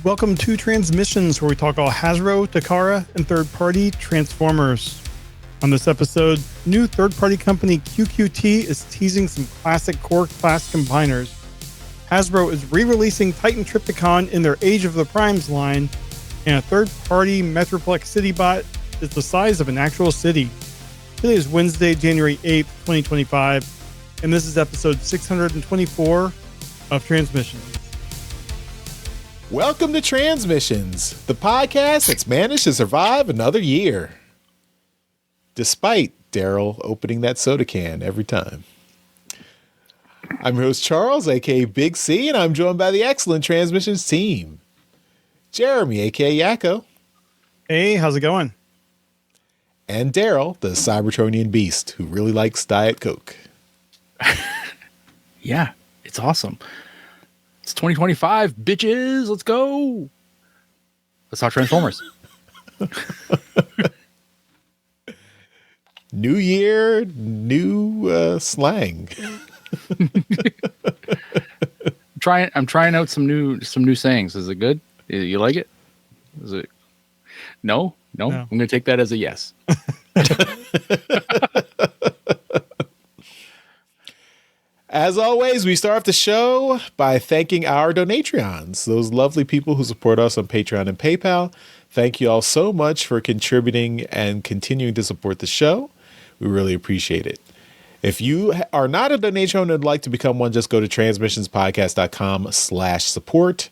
Welcome to Transmissions, where we talk all Hasbro, Takara, and third-party Transformers. On this episode, new third-party company QQT is teasing some classic core class combiners. Hasbro is re-releasing Titan Trypticon in their Age of the Primes line, and a third-party Metroplex city bot is the size of an actual city. Today is Wednesday, January 8th, 2025, and this is episode 624 of Transmissions. Welcome to Transmissions, the podcast that's managed to survive another year. Despite Daryl opening that soda can every time. I'm your host Charles, aka Big C, and I'm joined by the excellent Transmissions team. Jeremy, aka Yakko. Hey, how's it going? And Daryl, the Cybertronian beast who really likes Diet Coke. Yeah, it's awesome. It's 2025, bitches. Let's go. Let's talk Transformers. New year, new slang. I'm trying out some new sayings. Is it good? You like it? Is it? No. I'm going to take that as a yes. As always, we start off the show by thanking our Donatreons, those lovely people who support us on Patreon and PayPal. Thank you all so much for contributing and continuing to support the show. We really appreciate it. If you are not a Donatreon and would like to become one, just go to transmissionspodcast.com/support.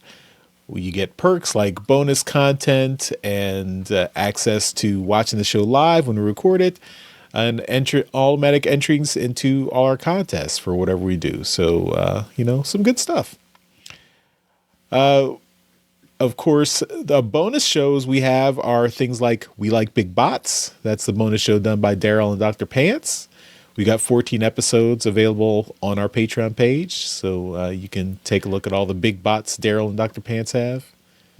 You get perks like bonus content and access to watching the show live when we record it, and automatic entries into all our contests for whatever we do. So, some good stuff. Of course, the bonus shows we have are things like We Like Big Bots. That's the bonus show done by Daryl and Dr. Pants. We got 14 episodes available on our Patreon page. So you can take a look at all the big bots Daryl and Dr. Pants have.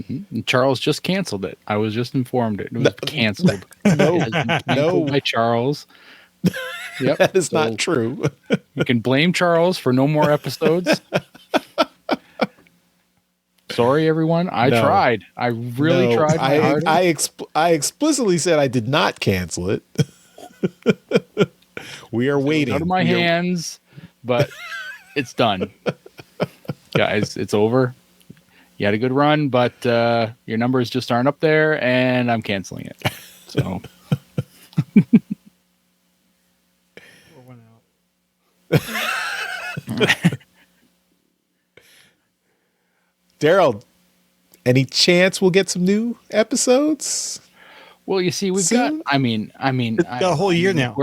Mm-hmm. Charles just canceled it. I was just informed it was canceled. No, by Charles. Yep, that is not true. You can blame Charles for no more episodes. Sorry, everyone. I tried. I really tried. I explicitly said I did not cancel it. We are waiting. Out of my hands, but it's done, guys. It's over. You had a good run, but your numbers just aren't up there, and I'm canceling it. So, Daryl, any chance we'll get some new episodes? Well, you see, we've soon? got. I mean, It's got a whole year now.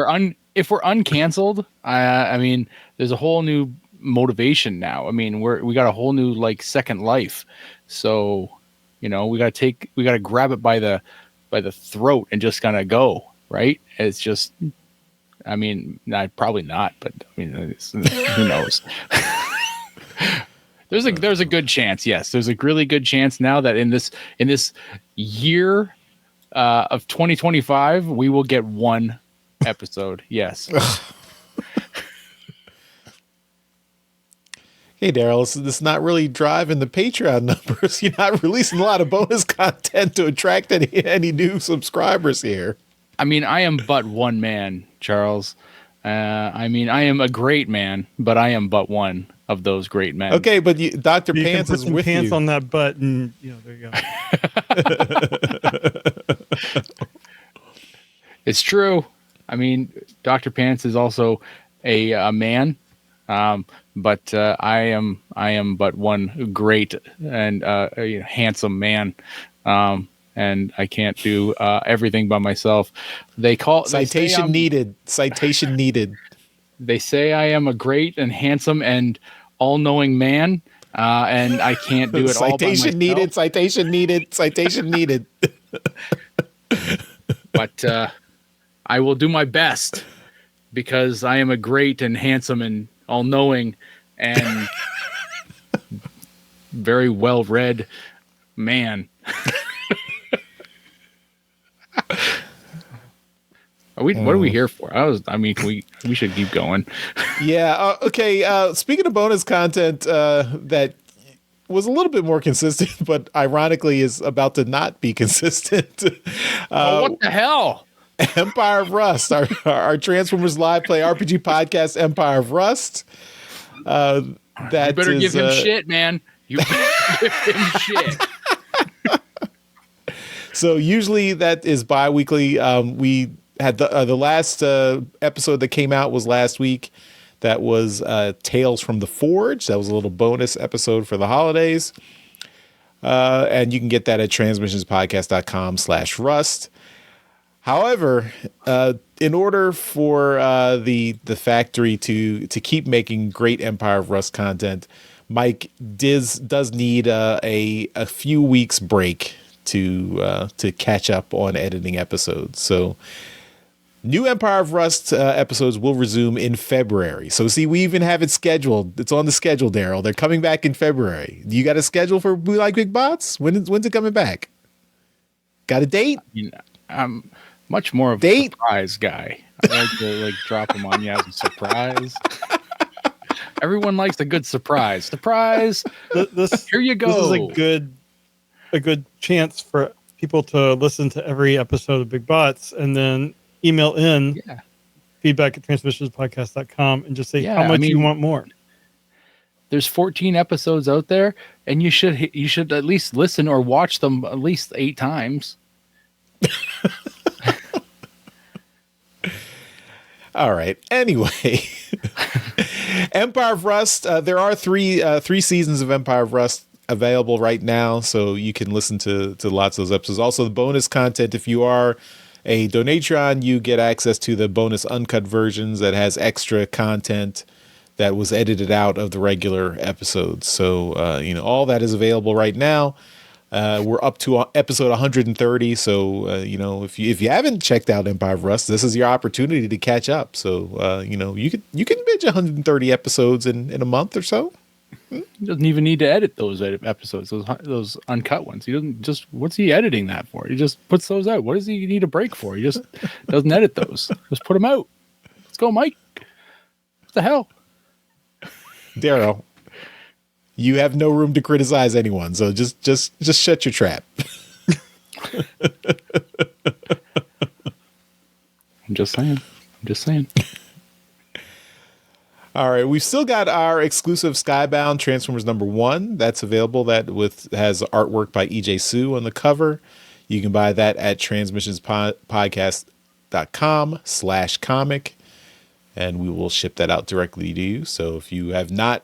If we're uncanceled, I mean, there's a whole new motivation now. I mean, we got a whole new second life. So, we got to grab it by the throat and just kind of go, right? It's just, I mean, probably not, but I mean, who knows? There's a good chance. Yes, there's a really good chance now that in this year of 2025, we will get one episode. Yes. Hey, Daryl, this is not really driving the Patreon numbers. You're not releasing a lot of bonus content to attract any new subscribers here. I mean, I am but one man, Charles. I memean, I am a great man, but I am but one of those great men. Okay, but Dr. You Pants can put is some with pants you. on that butt, and there you go. It's true. I mean, Dr. Pants is also a man. But I am but one great and handsome man, and I can't do everything by myself. Citation needed. Citation needed. They say I am a great and handsome and all-knowing man, and I can't do it all by myself. Citation needed. Citation needed. Citation needed. But I will do my best because I am a great and handsome and all-knowing and very well-read man. What are we here for? We should keep going. Yeah. Okay. Speaking of bonus content that was a little bit more consistent, but ironically is about to not be consistent. What the hell? Empire of Rust, our Transformers Live Play RPG podcast, Empire of Rust. That you better is, give him shit, man. You better give him shit. So usually that is bi-weekly. We had the last episode that came out was last week. That was Tales from the Forge. That was a little bonus episode for the holidays. And you can get that at transmissionspodcast.com/rust. However, in order for the factory to keep making great Empire of Rust content, Mike does need a few weeks break to catch up on editing episodes. So new Empire of Rust episodes will resume in February. So see, we even have it scheduled. It's on the schedule, Daryl. They're coming back in February. You got a schedule for We Like Big Bots? When's it coming back? Got a date? I'm much more of a surprise guy. I like to drop them on you as a surprise. Everyone likes a good surprise. Surprise! Here you go. This is a good chance for people to listen to every episode of Big Bots and then email in feedback at transmissionspodcast.com and just say how much you want more. There's 14 episodes out there, and you should at least listen or watch them at least 8 times. All right. Anyway, Empire of Rust. There are three seasons of Empire of Rust available right now, so you can listen to lots of those episodes. Also, the bonus content. If you are a Donatron, you get access to the bonus uncut versions that has extra content that was edited out of the regular episodes. So all that is available right now. We're up to episode 130. So, if you haven't checked out Empire of Rust, this is your opportunity to catch up. So, you can binge 130 episodes in a month or so. He doesn't even need to edit those episodes, those uncut ones. He doesn't what's he editing that for? He just puts those out. What does he need a break for? He just doesn't edit those. Just put them out. Let's go, Mike. What the hell? Daryl, you have no room to criticize anyone, so just shut your trap. I'm just saying. All right, we've still got our exclusive Skybound Transformers #1 that's available. That has artwork by EJ Sue on the cover. You can buy that at transmissionspodcast.com/comic, and we will ship that out directly to you. So if you have not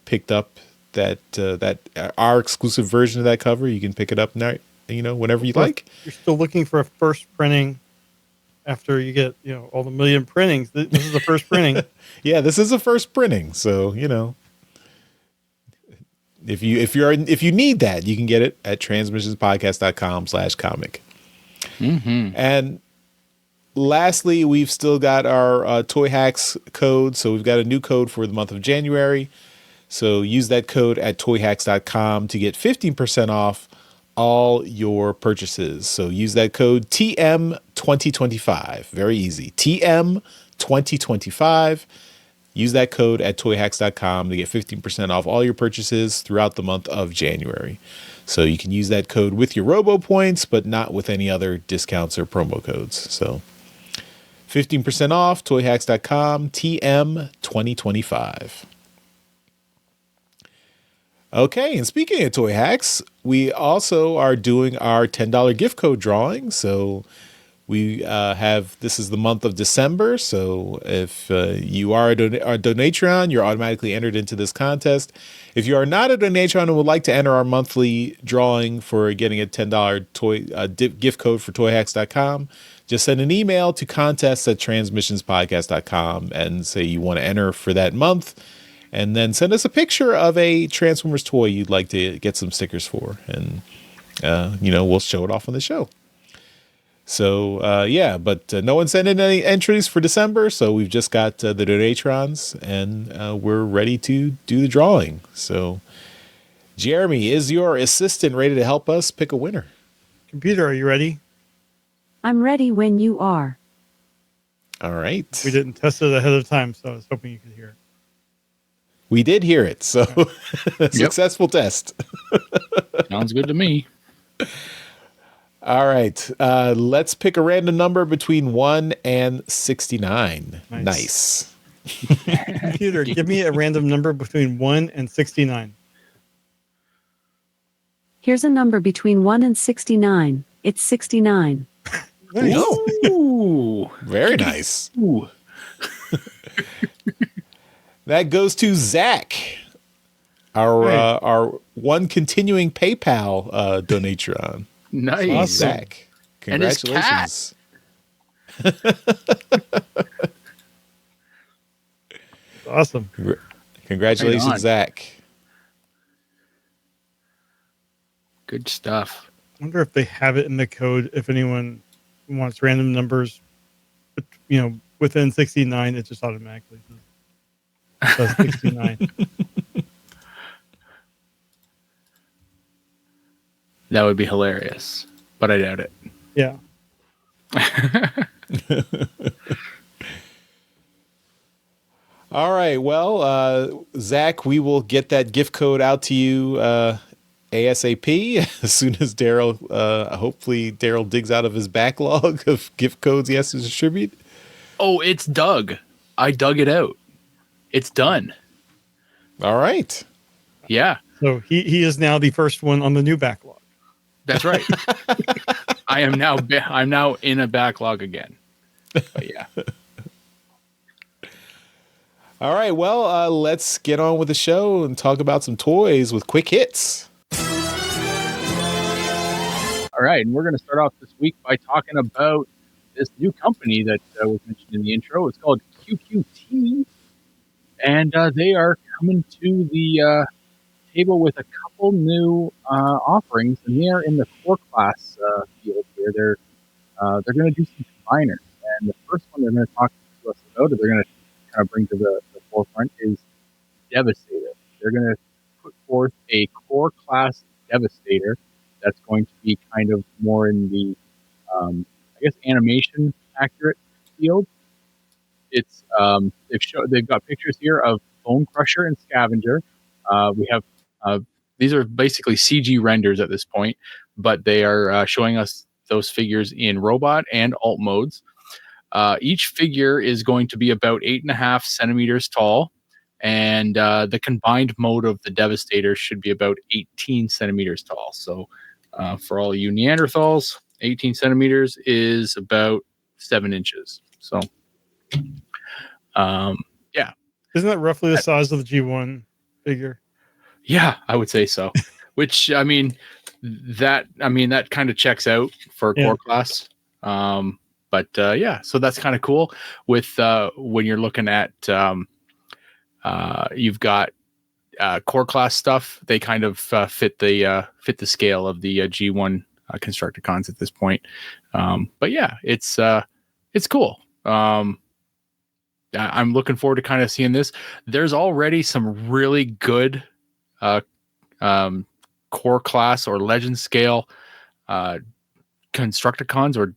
picked up that our exclusive version of that cover, you can pick it up now, whenever you like. You're still looking for a first printing after you get all the million printings. This is the first printing. Yeah, this is a first printing, so if you need that, you can get it at transmissionspodcast.com/comic. Mm-hmm. And lastly, we've still got our Toyhax code. So we've got a new code for the month of January. So use that code at toyhax.com to get 15% off all your purchases. So use that code TM2025. Very easy. TM2025. Use that code at toyhax.com to get 15% off all your purchases throughout the month of January. So you can use that code with your Robo points, but not with any other discounts or promo codes. So 15% off, toyhax.com, TM2025. Okay, and speaking of Toyhax, we also are doing our $10 gift code drawing. So we this is the month of December. So if you are a Donatron, you're automatically entered into this contest. If you are not a Donatron and would like to enter our monthly drawing for getting a $10 gift code for toyhax.com, just send an email to contest@transmissionspodcast.com and say you want to enter for that month. And then send us a picture of a Transformers toy you'd like to get some stickers for. And, we'll show it off on the show. So, but no one sent in any entries for December. So we've just got the Donatrons, and we're ready to do the drawing. So, Jeremy, is your assistant ready to help us pick a winner? Computer, are you ready? I'm ready when you are. All right. We didn't test it ahead of time, so I was hoping you could hear it. We did hear it, so successful test. Sounds good to me. All right, let's pick a random number between 1 and 69. Nice. Computer, give me a random number between 1 and 69. Here's a number between 1 and 69. It's 69. Nice. Ooh. Very nice. Ooh. That goes to Zach, our one continuing PayPal donatron. Nice. Awesome. Zach, And his congratulations. Awesome. Congratulations, Right on. Zach. Good stuff. I wonder if they have it in the code. If anyone wants random numbers, within 69, it just automatically says 69. That would be hilarious, but I doubt it. Yeah. All right. Well, Zach, we will get that gift code out to you ASAP as soon as Daryl, hopefully Daryl digs out of his backlog of gift codes he has to distribute. Oh, it's dug. I dug it out. It's done. All right. Yeah, So he is now the first one on the new backlog. that's right. I'm now in a backlog again. But yeah. All right. Well, let's get on with the show and talk about some toys with quick hits. All right, and we're going to start off this week by talking about this new company that was mentioned in the intro. It's called QQT, and they are coming to the table with a couple new offerings, and they are in the core class field here. They're going to do some combiners, and the first one they're going to talk to us about, or they're going to kind of bring to the forefront, is Devastator. They're going to put forth a core class Devastator that's going to be kind of more in the, animation accurate field. It's they've got pictures here of Bone Crusher and Scavenger. We have these are basically CG renders at this point, but they are showing us those figures in robot and alt modes. Each figure is going to be about 8.5 centimeters tall, and the combined mode of the Devastator should be about 18 centimeters tall. So for all you Neanderthals, 18 centimeters is about 7 inches. So, yeah. Isn't that roughly the size of the G1 figure? Yeah, I would say so. Which, that kind of checks out for a core class. But so that's kind of cool with when you're looking at you've got core class stuff. They kind of fit the scale of the G1 Constructicons at this point. But yeah, it's cool. I'm looking forward to kind of seeing this. There's already some really good core class or legend scale Constructicons or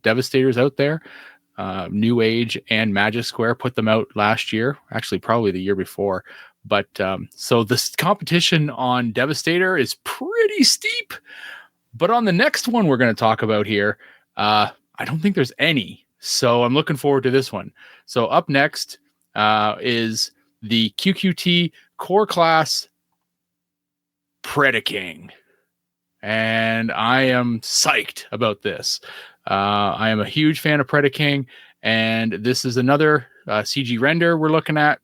Devastators out there. New Age and Magic Square put them out last year, actually probably the year before. But so this competition on Devastator is pretty steep. But on the next one we're going to talk about here, I don't think there's any. So I'm looking forward to this one. So up next is the QQT core class Predaking. And I am psyched about this. I am a huge fan of Predaking, and this is another CG render we're looking at.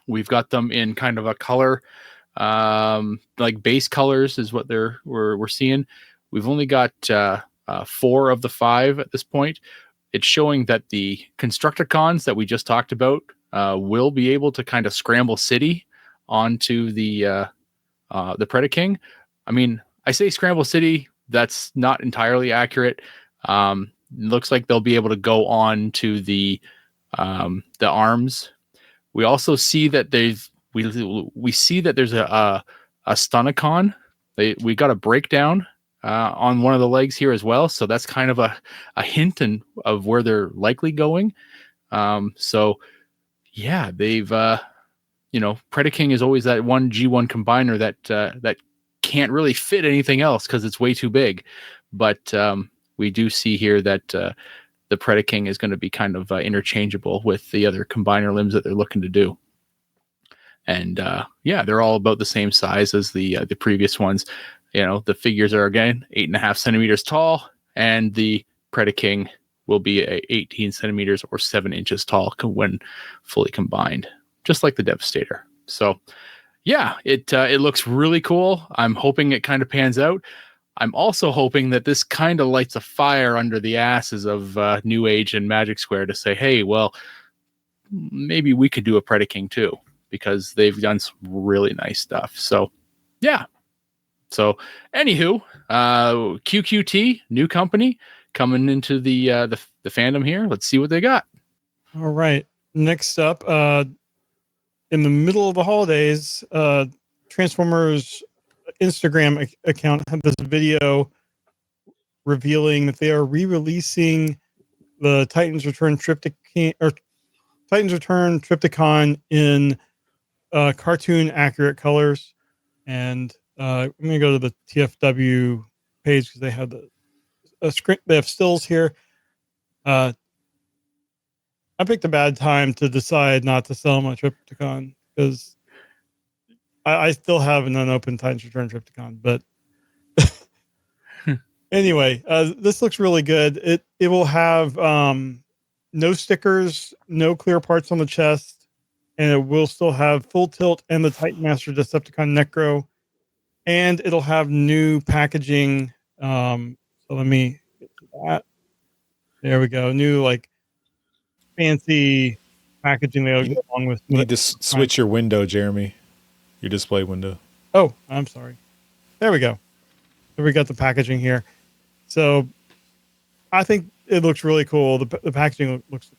We've got them in kind of a color, like base colors is what we're seeing. We've only got 4 of the 5 at this point. It's showing that the Constructicons that we just talked about will be able to kind of scramble city onto the Predaking. I mean, I say scramble city. That's not entirely accurate. Looks like they'll be able to go on to the arms. We also see that we see that there's a Stunicon. We got a breakdown on one of the legs here as well. So that's kind of a hint of where they're likely going. So yeah, they've Predaking is always that one G1 combiner that can't really fit anything else because it's way too big. But we do see here that the Predaking is going to be kind of interchangeable with the other combiner limbs that they're looking to do. And they're all about the same size as the previous ones. The figures are, again, 8.5 centimeters tall, and the Predaking will be 18 centimeters or 7 inches tall when fully combined, just like the Devastator. So, it looks really cool. I'm hoping it kind of pans out. I'm also hoping that this kind of lights a fire under the asses of New Age and Magic Square to say, hey, well, maybe we could do a Predaking too, because they've done some really nice stuff. So, yeah. So, anywho, QQT, new company coming into the fandom here. Let's see what they got. All right. Next up, in the middle of the holidays, Transformers Instagram account had this video revealing that they are re-releasing the Titans Return Trypticon in cartoon accurate colors. And I'm gonna go to the TFW page because they have a screen. They have stills here. I picked a bad time to decide not to sell my Trypticon because I still have an unopened Titans Return Trypticon. But anyway, this looks really good. It will have no stickers, no clear parts on the chest, and it will still have full tilt and the Titan Master Decepticon Necro, and it'll have new packaging. So let me get to that. There we go. New fancy packaging that'll go along with. You need to switch your window, Jeremy. Your display window. Oh, I'm sorry. There we go. So we got the packaging here. So I think it looks really cool. The packaging looks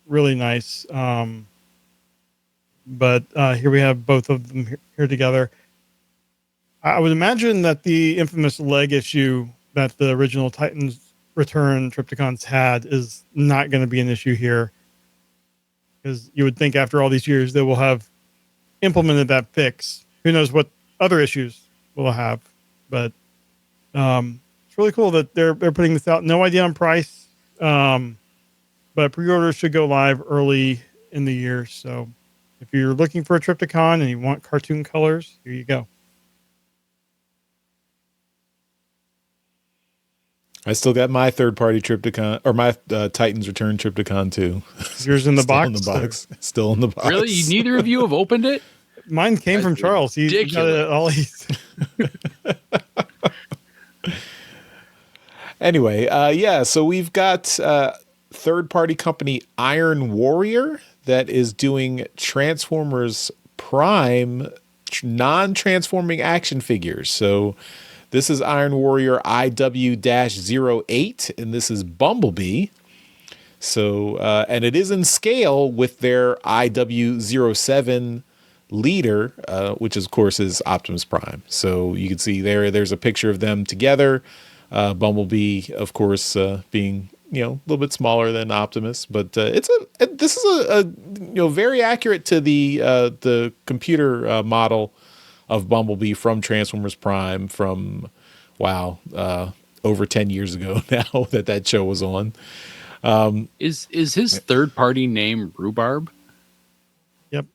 really nice. But here we have both of them here together. I would imagine that the infamous leg issue that the original Titans Return Trypticons had is not going to be an issue here, because you would think after all these years they will have implemented that fix. Who knows what other issues we'll have, but it's really cool that they're putting this out. No idea on price, but pre-orders should go live early in the year. So if you're looking for a Trypticon and you want cartoon colors, here you go. I still got my third-party Trypticon, or my Titans Return Trypticon too. Yours in the box? In the box. Still in the box. Really? Neither of you have opened it? Mine came from Charles. He got it all. Anyway, so we've got third-party company Iron Warrior that is doing Transformers Prime non-transforming action figures. So this is Iron Warrior IW-08, and this is Bumblebee. So, and it is in scale with their IW-07 leader, which of course is Optimus Prime. So you can see there's a picture of them together. Bumblebee, of course, being a little bit smaller than Optimus, but this is a very accurate to the computer model of Bumblebee from Transformers Prime from over 10 years ago now that show was on. Is his third party name Rhubarb? Yep.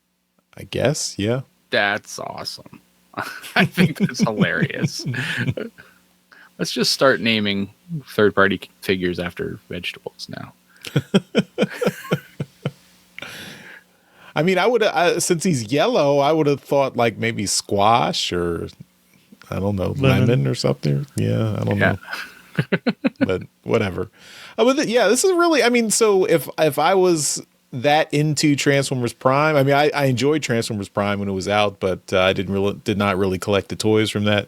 I guess, yeah. That's awesome. I think that's hilarious. Let's just start naming third party figures after vegetables now. I mean, I would since he's yellow, I would have thought like maybe squash or I don't know, lemon or something. Yeah, I don't know. But whatever. This is really. I mean, so if I was that into Transformers Prime, I mean, I enjoyed Transformers Prime when it was out, but I did not really collect the toys from that.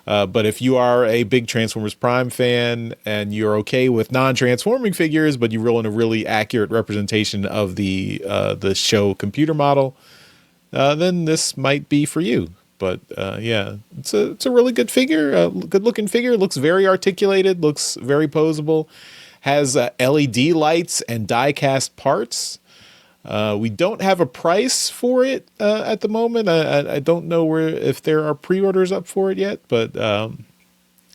But if you are a big Transformers Prime fan and you're okay with non-transforming figures, but you want a really accurate representation of the show computer model, then this might be for you. But it's a really good figure, good looking figure. Looks very articulated, looks very posable, has LED lights and die-cast parts. We don't have a price for it at the moment. I don't know if there are pre-orders up for it yet, but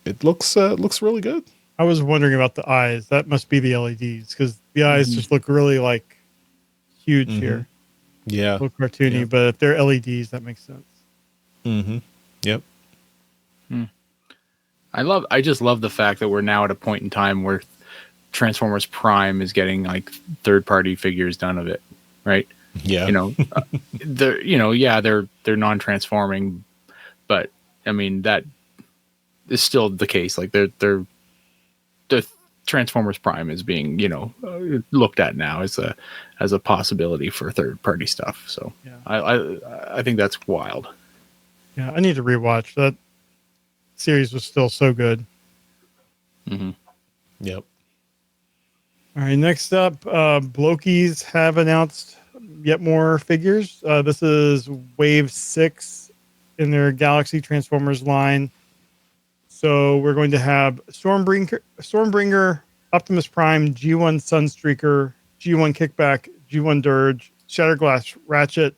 it looks really good. I was wondering about the eyes. That must be the LEDs because the eyes just look really like huge here. Yeah, Look cartoony, but if they're LEDs, that makes sense. Yep. I just love the fact that we're now at a point in time where Transformers Prime is getting like third-party figures done of it, right? Yeah. They're non-transforming, but I mean that is still the case. Like the Transformers Prime is being looked at now as a possibility for third-party stuff. So I think that's wild. Yeah, I need to rewatch that. Series was still so good. Yep. All right, next up, Blokies have announced yet more figures. This is Wave 6 in their Galaxy Transformers line. So we're going to have Stormbringer, Optimus Prime, G1 Sunstreaker, G1 Kickback, G1 Dirge, Shatterglass Ratchet,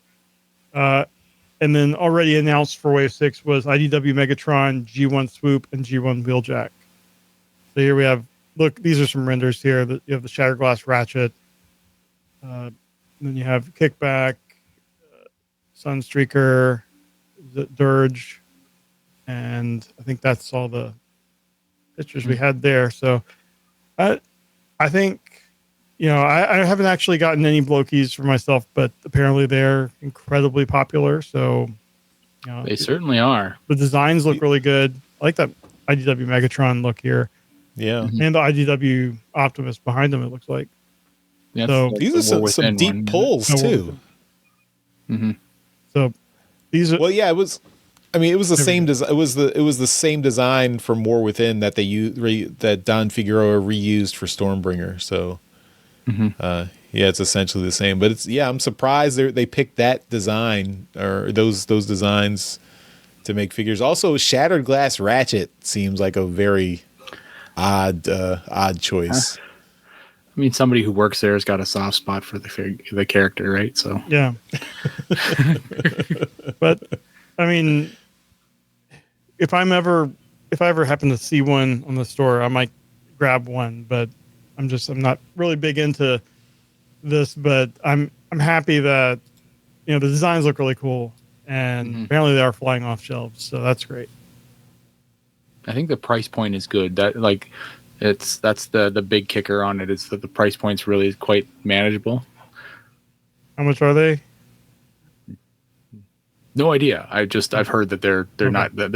and then already announced for Wave 6 was IDW Megatron, G1 Swoop, and G1 Wheeljack. So here we have, look, these are some renders here. You have the Shatterglass Ratchet. Then you have Kickback, Sunstreaker, Dirge, and I think that's all the pictures we had there. So I think, I haven't actually gotten any Blokies for myself, but apparently they're incredibly popular. So, they certainly are. The designs look really good. I like that IDW Megatron look here. Yeah. And the IDW Optimus behind them, it looks like. Yeah, so these are some deep pulls too. So these are, well, yeah, it was the same design. It was the same design for More Within that that Don Figueroa reused for Stormbringer. So, it's essentially the same. But I'm surprised they picked that design or those designs to make figures. Also, Shattered Glass Ratchet seems like a very odd choice. I mean, somebody who works there has got a soft spot for the character, right? So yeah. But I mean, if I ever happen to see one on the store, I might grab one. But I'm not really big into this. But I'm happy that the designs look really cool, and apparently they are flying off shelves, so that's great. I think the price point is good. That's the big kicker on it is that the price point's really quite manageable. How much are they? No idea. I've heard that they're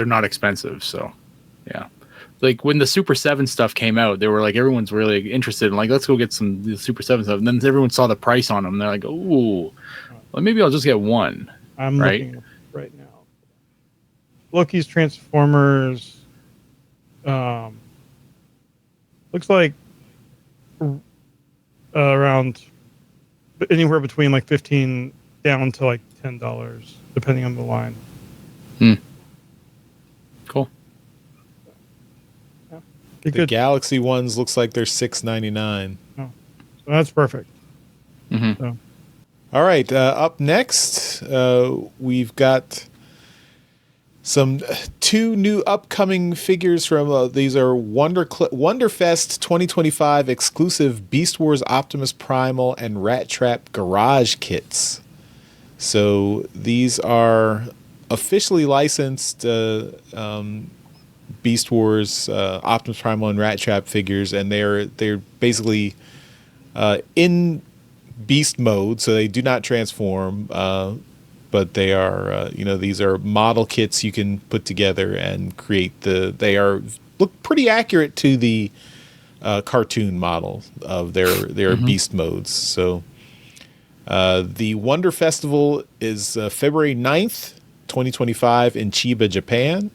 not expensive. So yeah, like when the Super 7 stuff came out, they were like everyone's really interested in let's go get some Super 7 stuff, and then everyone saw the price on them. They're like, oh, well maybe I'll just get one. I'm looking right now. Loki's Transformers. Looks like around anywhere between like $15 down to like $10, depending on the line. Cool. Yeah. The Galaxy ones looks like they're $6.99. Oh, so that's perfect. So. All right. Up next, we've got two new upcoming figures from these are Wonderfest 2025 exclusive Beast Wars Optimus Primal and Rat Trap Garage kits. So these are officially licensed Beast Wars Optimus Primal and Rat Trap figures, and they're basically in beast mode, so they do not transform. But they are, these are model kits you can put together and create they look pretty accurate to the cartoon model of their beast modes. So the Wonder Festival is February 9th, 2025 in Chiba, Japan.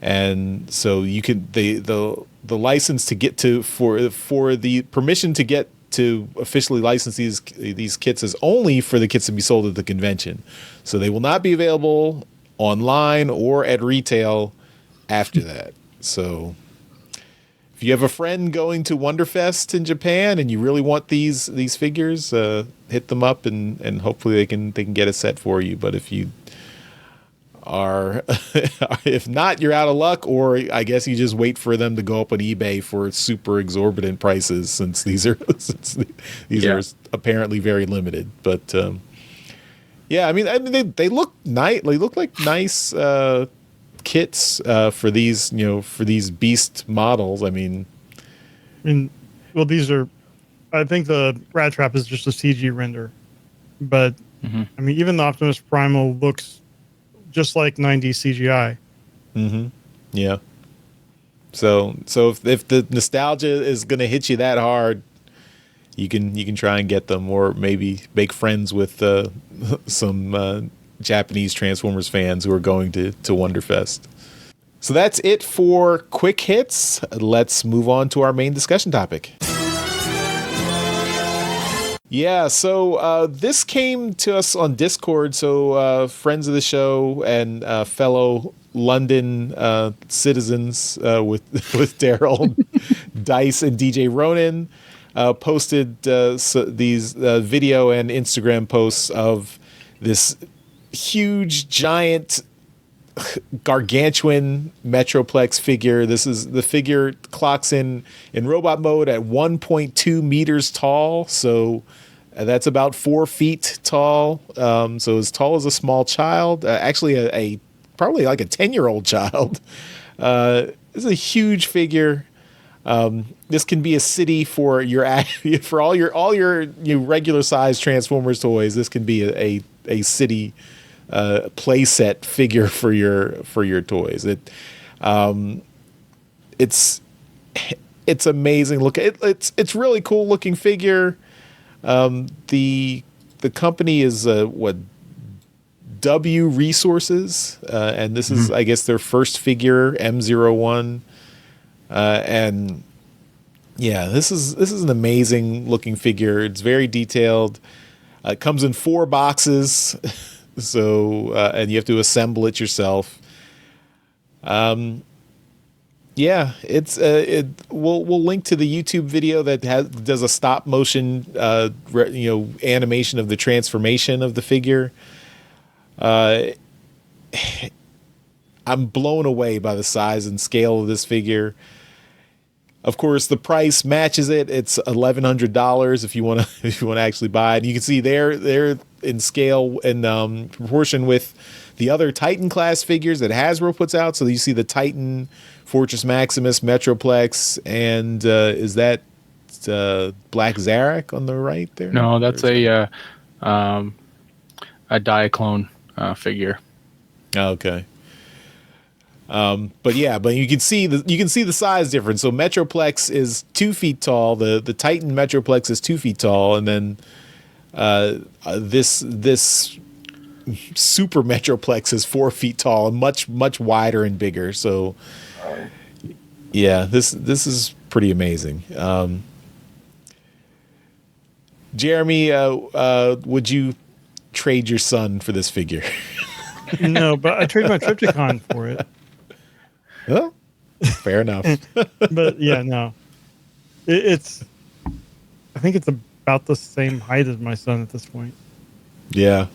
And so you can, the license to get to, for the permission to get to officially license these kits is only for the kits to be sold at the convention. So they will not be available online or at retail after that. So if you have a friend going to Wonderfest in Japan and you really want these figures, hit them up and hopefully they can get a set for you. But if you are, if not, you're out of luck, or I guess you just wait for them to go up on eBay for super exorbitant prices, since these are are apparently very limited. But yeah, I mean they look nice. They look like nice kits for these, for these beast models. I mean, well, these are. I think the Rat Trap is just a CG render, but I mean, even the Optimus Primal looks just like 90s CGI. Mm-hmm. Yeah. So if the nostalgia is going to hit you that hard, you can try and get them, or maybe make friends with some Japanese Transformers fans who are going to Wonderfest. So that's it for quick hits. Let's move on to our main discussion topic. Yeah, so this came to us on Discord. So friends of the show and fellow London citizens with Daryl, Dice, and DJ Ronan posted these video and Instagram posts of this huge, giant, gargantuan Metroplex figure. The figure clocks in robot mode at 1.2 meters tall. So that's about 4 feet tall. So as tall as a small child, actually a probably like a 10-year-old child. It's a huge figure. This can be a city for all your regular size Transformers toys. This can be a city playset figure for your toys. It's amazing. Look, it's really cool looking figure. The company is W Resources, and this is I guess their first figure, M01, and yeah, this is an amazing looking figure. It's very detailed. It comes in 4 boxes. So, and you have to assemble it yourself. Yeah, we'll link to the YouTube video that does a stop motion, animation of the transformation of the figure. I'm blown away by the size and scale of this figure. Of course, the price matches it. It's $1,100 if you want to actually buy it. You can see they're in scale and proportion with the other Titan class figures that Hasbro puts out. So you see the Titan, Fortress Maximus, Metroplex, and is that Black Zarak on the right there? No, that's a Diaclone figure. Oh, okay. But you can see the size difference. So Metroplex is 2 feet tall. The Titan Metroplex is 2 feet tall, and then this Super Metroplex is 4 feet tall and much wider and bigger. So yeah, this is pretty amazing. Jeremy, would you trade your son for this figure? No, but I traded my Trypticon for it. Well, fair enough. But yeah, no. I think it's about the same height as my son at this point. Yeah.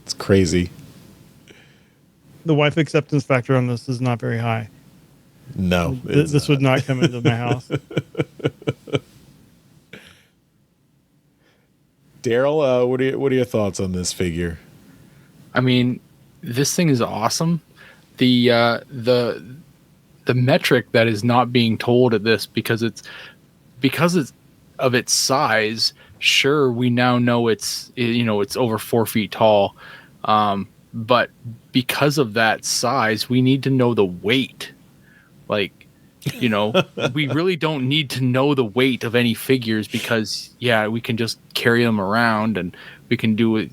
It's crazy. The wife acceptance factor on this is not very high. No. This would not come into my house. Daryl, what are your thoughts on this figure? I mean, this thing is awesome. The metric that is not being told at this because it's of its size. Sure, we now know it's over 4 feet tall, but because of that size, we need to know the weight. Like, we really don't need to know the weight of any figures because we can just carry them around and we can do it.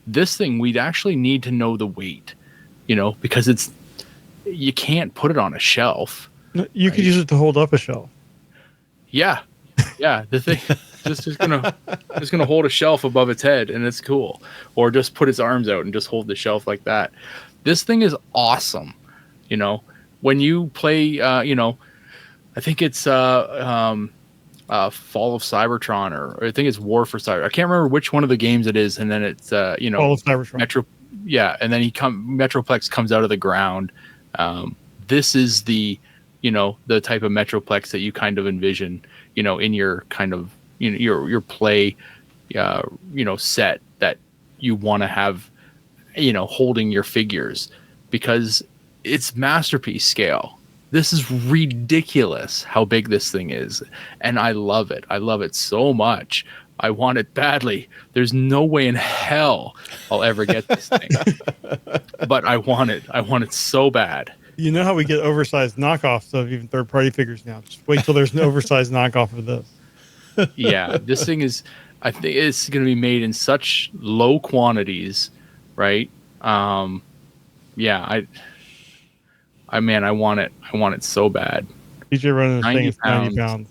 This thing we'd actually need to know the weight, because you can't put it on a shelf. You could use it to hold up a shelf. Yeah. The thing just gonna hold a shelf above its head, and it's cool. Or just put its arms out and just hold the shelf like that. This thing is awesome. When you play, I think it's Fall of Cybertron, or I think it's War for Cyber. I can't remember which one of the games it is. And then it's Fall of Cybertron. And then Metroplex comes out of the ground. This is the type of Metroplex that you kind of envision, in your kind of your play, set that you want to have, holding your figures, because it's masterpiece scale. This is ridiculous how big this thing is, and I love it. I love it so much. I want it badly. There's no way in hell I'll ever get this thing, but I want it. I want it so bad. You know how we get oversized knockoffs of even third-party figures now. Just wait till there's an oversized knockoff of this. Yeah, this thing is. I think it's going to be made in such low quantities, right? I want it. I want it so bad. DJ running this thing is 90 pounds.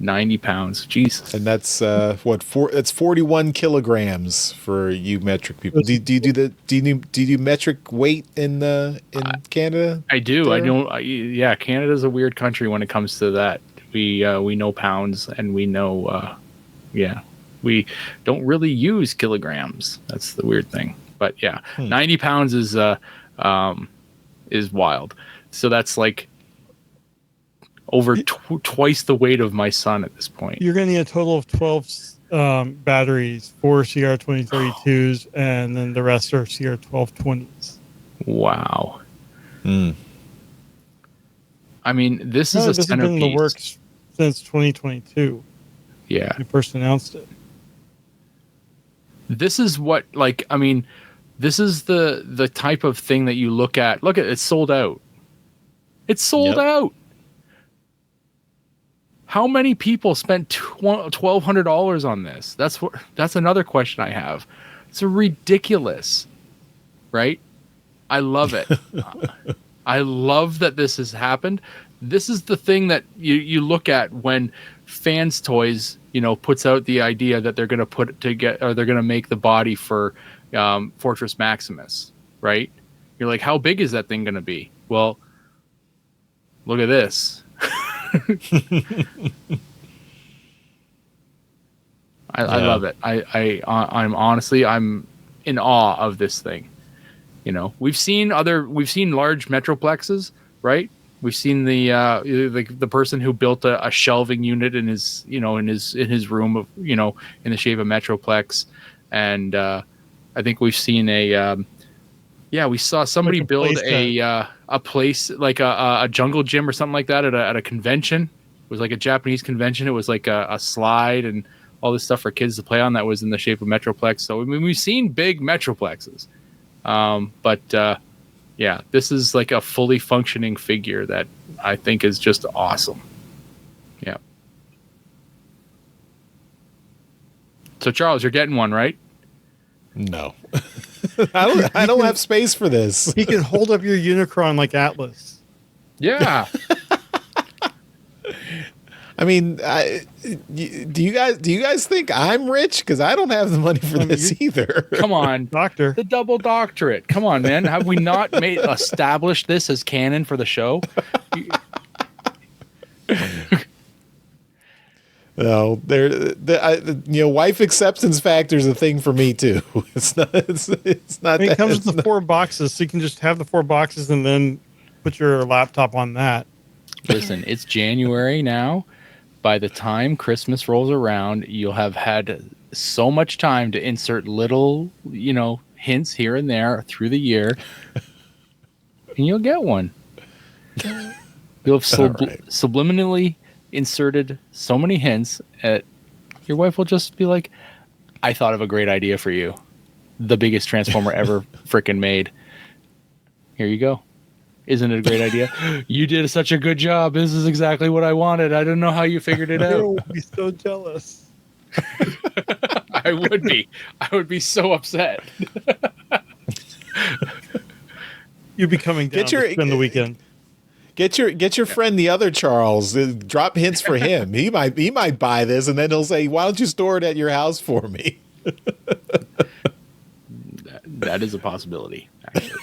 90 pounds. Jesus. And that's that's 41 kilograms for you metric people. Do you do metric weight in Canada? I do. There? I don't. Canada's a weird country when it comes to that. We know pounds, and we know we don't really use kilograms. That's the weird thing. But 90 pounds is wild. So that's like over twice the weight of my son at this point. You're going to need a total of 12 batteries, 4 CR2032s, and then the rest are CR1220s. Wow. I mean, this is a centerpiece. This has been in the works since 2022. Yeah. We first announced it. This is what, this is the type of thing that you look at. Look at it, it's sold out. It's sold out. How many people spent $1,200 on this? That's another question I have. It's ridiculous, right? I love it. I love that this has happened. This is the thing that you look at when Fans Toys, puts out the idea that they're going to they're going to make the body for Fortress Maximus, right? You're like, how big is that thing going to be? Well, look at this. I love it. I'm honestly, I'm in awe of this thing. We've seen large Metroplexes, right? We've seen the person who built a shelving unit in his room of, in the shape of Metroplex. And I think we've seen we saw somebody build a place like a jungle gym or something like that at a convention. It was like a Japanese convention. It was like a slide and all this stuff for kids to play on that was in the shape of Metroplex. So I mean, we've seen big Metroplexes. This is like a fully functioning figure that I think is just awesome. Yeah. So Charles, you're getting one, right? No. I don't have space for this. He can hold up your Unicron like Atlas. Yeah. I mean, do you guys think I'm rich? Because I don't have the money for this either. Come on, doctor. The double doctorate. Come on, man. Have we not established this as canon for the show? No, wife acceptance factor is a thing for me too. It's not. It comes with the 4 boxes, so you can just have the 4 boxes and then put your laptop on that. Listen, it's January now. By the time Christmas rolls around, you'll have had so much time to insert little, hints here and there through the year, and you'll get one. You'll have subliminally inserted so many hints at your wife will just be like, I thought of a great idea for you. The biggest Transformer ever freaking made. Here you go. Isn't it a great idea? You did such a good job. This is exactly what I wanted. I don't know how you figured it out. I would be so jealous. I would be. I would be so upset. You'd be coming down to spend the weekend. Get your friend, the other Charles. Drop hints for him. He might buy this, and then he'll say, "Why don't you store it at your house for me?" That is a possibility, actually.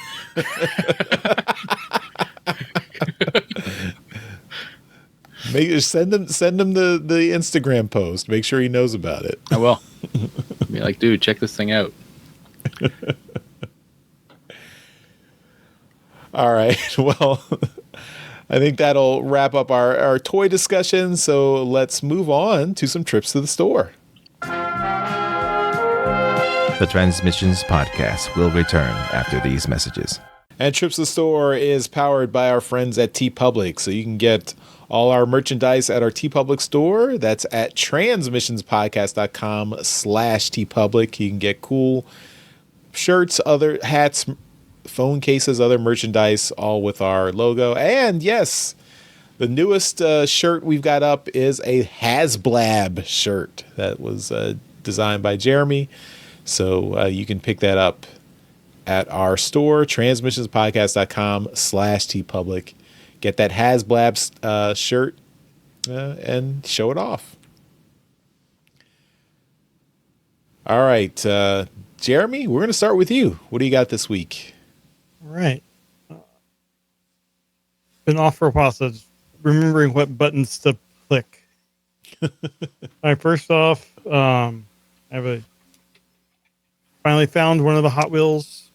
Send him the Instagram post. Make sure he knows about it. I will. Be like, dude, check this thing out. All right. Well, I think that'll wrap up our toy discussion. So let's move on to some trips to the store. The Transmissions Podcast will return after these messages. And Trips to the Store is powered by our friends at TeePublic. So you can get all our merchandise at our TeePublic store. That's at transmissionspodcast.com/TeePublic. You can get cool shirts, other hats, phone cases, other merchandise, all with our logo. And yes, the newest shirt we've got up is a Hasblab shirt that was designed by Jeremy. So you can pick that up at our store, transmissionspodcast.com/TeePublic. Get that Hasblab shirt and show it off. All right, Jeremy, we're going to start with you. What do you got this week? All right. Been off for a while, so just remembering what buttons to click. All right, first off, finally found one of the Hot Wheels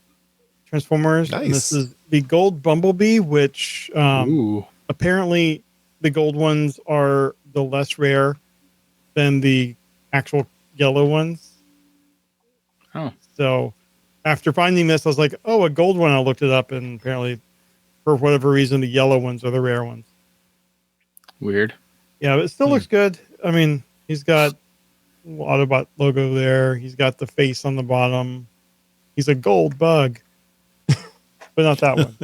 Transformers. Nice. And this is the gold Bumblebee, which apparently the gold ones are the less rare than the actual yellow ones. Oh. So after finding this, I was like, oh, a gold one. I looked it up, and apparently for whatever reason, the yellow ones are the rare ones. Weird. Yeah, but it still looks good. I mean, he's got Autobot logo there. He's got the face on the bottom. He's a gold bug, but not that one.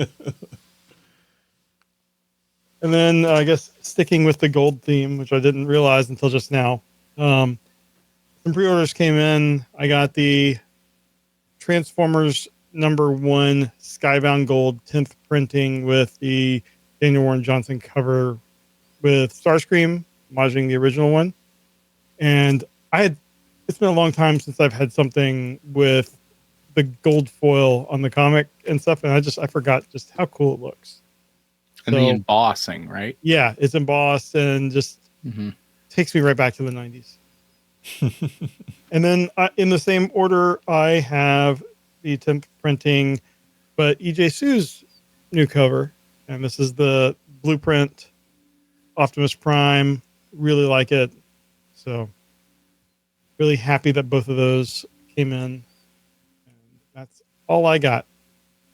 And then I guess sticking with the gold theme, which I didn't realize until just now. Some pre-orders came in. I got the Transformers #1 Skybound Gold 10th printing with the Daniel Warren Johnson cover with Starscream, homaging the original one. And it's been a long time since I've had something with the gold foil on the comic and stuff, and I forgot just how cool it looks. And the embossing, right? Yeah, it's embossed and just takes me right back to the 90s. And then in the same order, I have the 10th printing, but EJ Sue's new cover, and this is the Blueprint Optimus Prime. Really like it. So really happy that both of those came in. And that's all I got.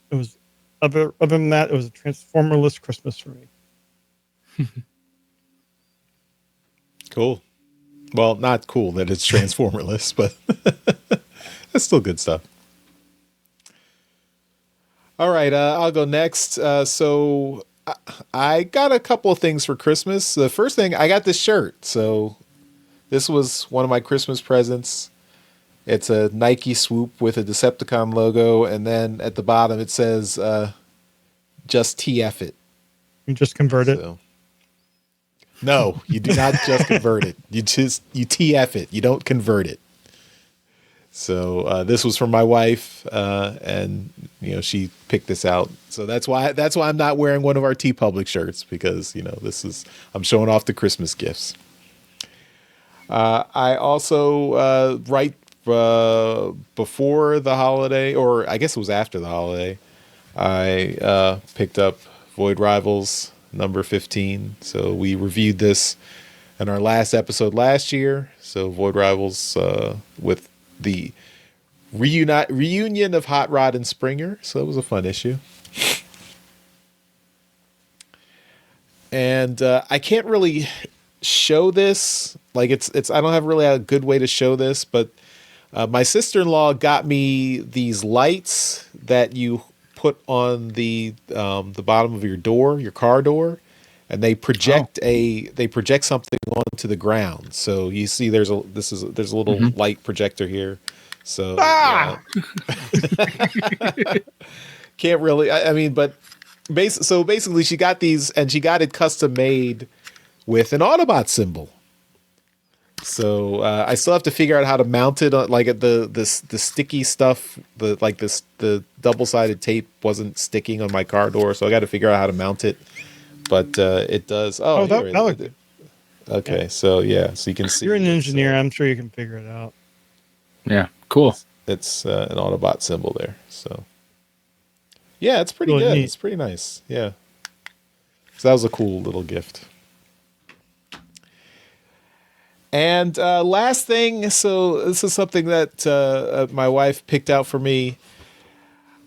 It was other than that, it was a Transformer-less Christmas for me. Cool. Well, not cool that it's Transformer-less, but that's still good stuff. All right, I'll go next. So I got a couple of things for Christmas. The first thing, I got this shirt. So this was one of my Christmas presents. It's a Nike swoop with a Decepticon logo, and then at the bottom it says, just TF it. You just convert it? So, no, you do not just convert it. You TF it. You don't convert it. So this was from my wife, and she picked this out. So that's why I'm not wearing one of our TeePublic shirts, because I'm showing off the Christmas gifts. I also right before the holiday, or I guess it was after the holiday, I picked up Void Rivals number 15. So we reviewed this in our last episode last year. So Void Rivals with the reunion of Hot Rod and Springer. So it was a fun issue. And I can't really show this. Like I don't have really a good way to show this, but my sister-in-law got me these lights that you put on the bottom of your door, your car door, and they project something onto the ground. So you see, there's a little light projector here. So can't really. I mean, but basically, she got these, and she got it custom made with an Autobot symbol. So I still have to figure out how to mount it on, like the sticky stuff. The double-sided tape wasn't sticking on my car door, so I got to figure out how to mount it. But it does. That Okay, so so you can see. You're an engineer. I'm sure you can figure it out. Yeah, cool. It's an Autobot symbol there. So yeah, it's pretty Really good. neat. It's pretty nice. Yeah. So that was a cool little gift. And last thing, so this is something that my wife picked out for me.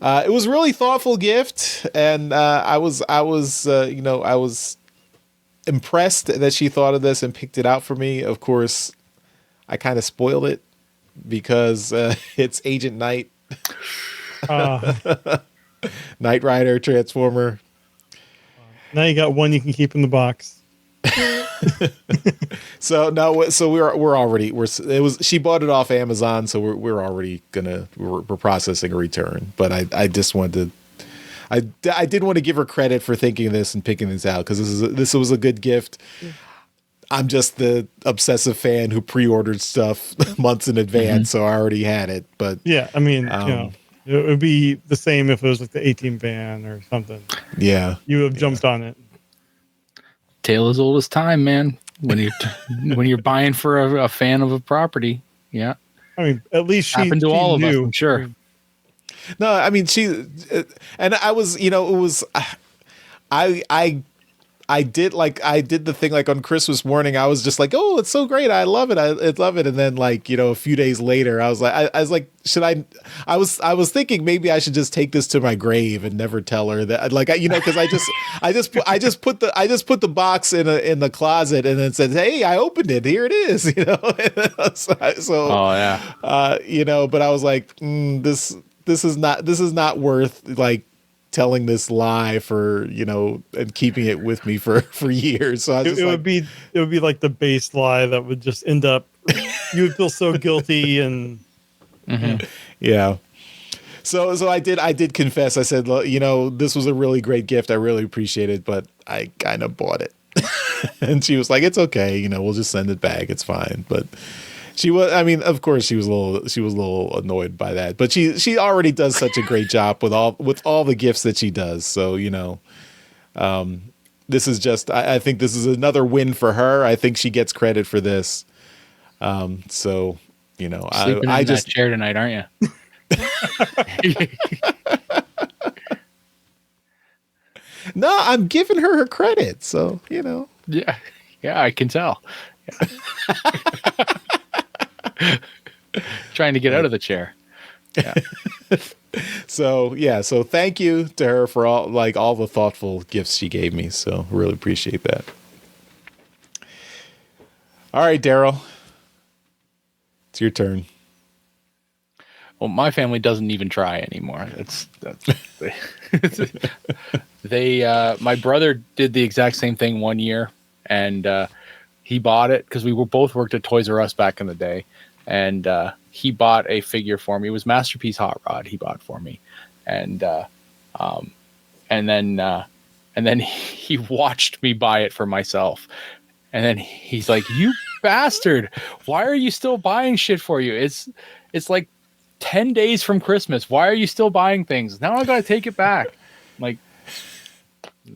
It was a really thoughtful gift, and I was impressed that she thought of this and picked it out for me. Of course, I kind of spoiled it because it's Agent Knight, Knight Rider Transformer. Now you got one you can keep in the box. So no, so we're already she bought it off Amazon, so we're already we're processing a return. But I just wanted to, I did want to give her credit for thinking of this and picking this out because this was a good gift. I'm just the obsessive fan who pre-ordered stuff months in advance, so I already had it. But yeah, I mean, it would be the same if it was like the 18 van or something. Yeah, you would have jumped on it. Tale as old as time, man. When you're buying for a fan of a property, yeah. I mean, at least she happened to all of us, I'm sure. I mean, no, I mean and I was, it was, I did the thing like on Christmas morning. I was just like, oh, it's so great. I love it. I love it. And then like, a few days later, I was like, should I was thinking maybe I should just take this to my grave and never tell her that cause I just put the box in the closet and then said, hey, I opened it. Here it is, so, oh yeah. But I was like, this is not worth like telling this lie for and keeping it with me for years. So it would be like the base lie that would just end up you would feel so guilty and yeah. So I did confess. I said, this was a really great gift. I really appreciate it, but I kind of bought it. And she was like, it's okay. We'll just send it back. It's fine. But she was, I mean, of course she was a little annoyed by that, but she already does such a great job with all the gifts that she does. So, this is just, I think this is another win for her. I think she gets credit for this. So, Sleeping I in just that chair tonight, aren't you? No, I'm giving her credit. So, Yeah, I can tell. Yeah. Trying to get out of the chair. Yeah. So thank you to her for all the thoughtful gifts she gave me. So really appreciate that. All right, Daryl, it's your turn. Well, my family doesn't even try anymore. My brother did the exact same thing one year, and he bought it because we both worked at Toys R Us back in the day. And he bought a figure for me. It was Masterpiece Hot Rod he bought for me, and then he watched me buy it for myself. And then he's like, "You bastard! Why are you still buying shit for you? It's like 10 days from Christmas. Why are you still buying things? Now I gotta take it back." I'm like,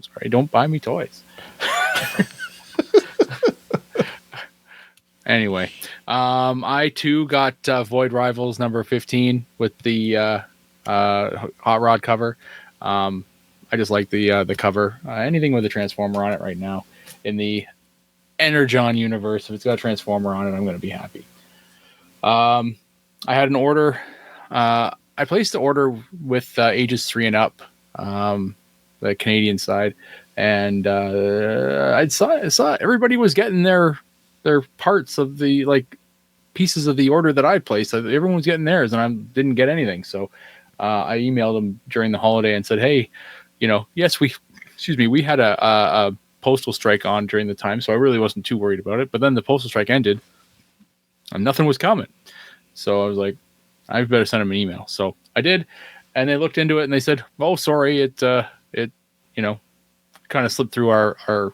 sorry, don't buy me toys. Anyway, I too got Void Rivals number 15 with the Hot Rod cover. I just like the cover. Anything with a Transformer on it right now in the Energon universe, if it's got a Transformer on it, I'm going to be happy. I had an order. I placed the order with ages 3 and up, the Canadian side, and I saw everybody was getting their parts of the pieces of the order that I placed. Everyone was getting theirs, and I didn't get anything. So I emailed them during the holiday and said, "Hey, yes, we had a postal strike on during the time, so I really wasn't too worried about it. But then the postal strike ended, and nothing was coming. So I was like, I better send them an email." So I did, and they looked into it and they said, "Oh, sorry, it kind of slipped through our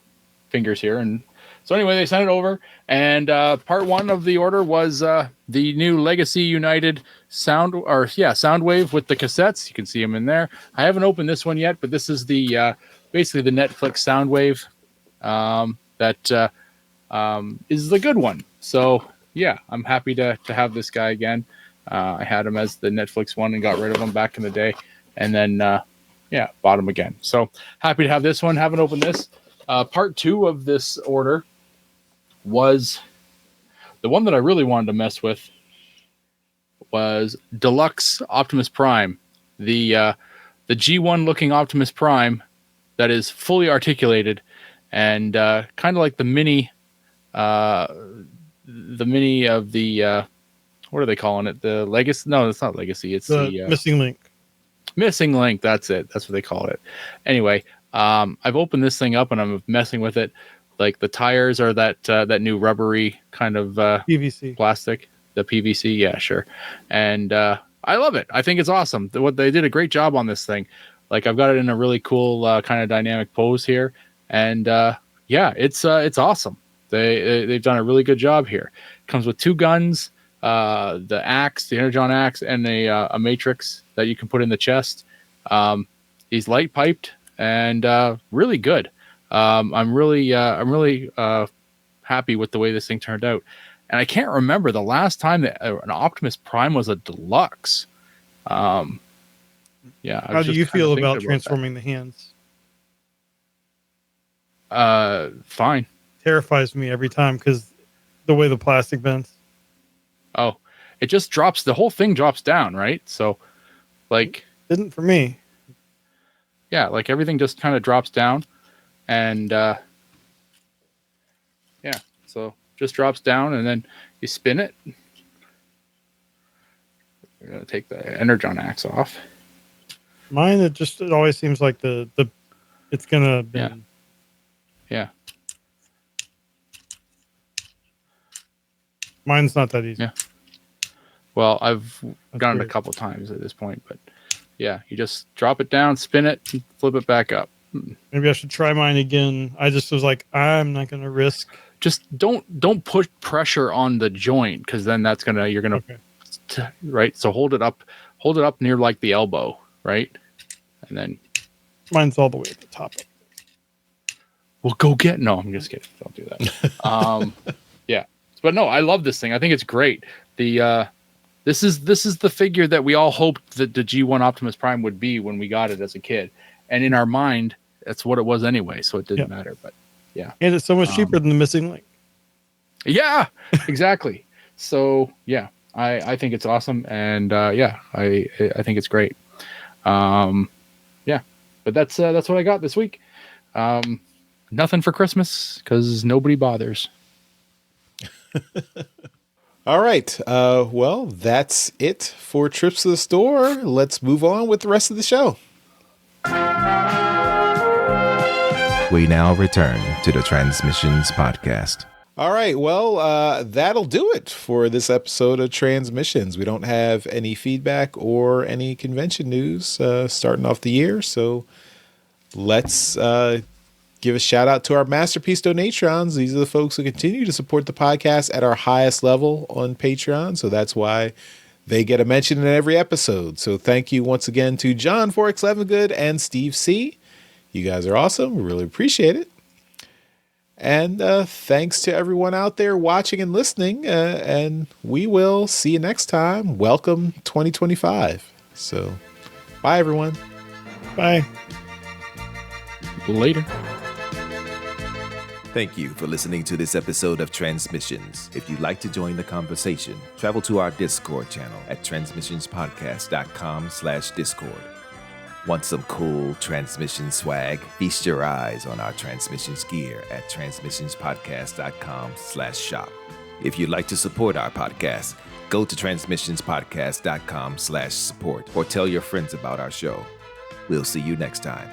fingers here." And so anyway, they sent it over, and part 1 of the order was the new Legacy United Soundwave with the cassettes. You can see them in there. I haven't opened this one yet, but this is the basically the Netflix Soundwave that is the good one. So yeah, I'm happy to have this guy again. I had him as the Netflix one and got rid of him back in the day, and then bought him again. So happy to have this one. Haven't opened this. Part 2 of this order was the one that I really wanted to mess with. Was Deluxe Optimus Prime, the G1 looking Optimus Prime that is fully articulated and kind of like the mini of the what are they calling it? The Legacy? No, it's not Legacy. It's the Missing Link. Missing Link. That's it. That's what they call it. Anyway, I've opened this thing up and I'm messing with it. Like the tires are that new rubbery kind of PVC plastic. The PVC, yeah, sure. And I love it. I think it's awesome. What they did a great job on this thing. Like I've got it in a really cool kind of dynamic pose here, and it's awesome. They've done a really good job here. Comes with 2 guns, the axe, the Energon axe, and a matrix that you can put in the chest. He's light piped and really good. I'm really happy with the way this thing turned out. And I can't remember the last time that an Optimus Prime was a deluxe. How do you feel about transforming the hands? Fine. Terrifies me every time because the way the plastic bends. Oh, it just drops. The whole thing drops down, right? So, like, didn't for me. Yeah, like everything just kind of drops down, and so. Just drops down and then you spin it. We're gonna take the Energon axe off. Mine, it always seems like the it's gonna bend. Yeah. Mine's not that easy. Yeah. Well, I've done it a couple times at this point, but yeah, you just drop it down, spin it, and flip it back up. Maybe I should try mine again. I just was like, I'm not gonna risk. Just don't put pressure on the joint because then you're gonna right. So hold it up near like the elbow, right, and then mine's all the way at the top. Well, go get. No, I'm just kidding. Don't do that. Yeah, but no, I love this thing. I think it's great. This is the figure that we all hoped that the G1 Optimus Prime would be when we got it as a kid, and in our mind, that's what it was anyway. So it didn't matter, but. Yeah. And it's so much cheaper than the Missing Link. Yeah, exactly. So yeah, I think it's awesome. And I think it's great. But that's what I got this week. Nothing for Christmas because nobody bothers. All right. Well, that's it for Trips to the Store. Let's move on with the rest of the show. We now return to the Transmissions Podcast. All right. Well, that'll do it for this episode of Transmissions. We don't have any feedback or any convention news starting off the year. So let's give a shout out to our Masterpiece Donatrons. These are the folks who continue to support the podcast at our highest level on Patreon. So that's why they get a mention in every episode. So thank you once again to John Forex Levengood and Steve C. You guys are awesome. We really appreciate it. And thanks to everyone out there watching and listening. And we will see you next time. Welcome 2025. So bye, everyone. Bye. Later. Thank you for listening to this episode of Transmissions. If you'd like to join the conversation, travel to our Discord channel at transmissionspodcast.com/Discord. Want some cool transmission swag? Feast your eyes on our transmissions gear at transmissionspodcast.com/shop. If you'd like to support our podcast, go to transmissionspodcast.com/support or tell your friends about our show. We'll see you next time.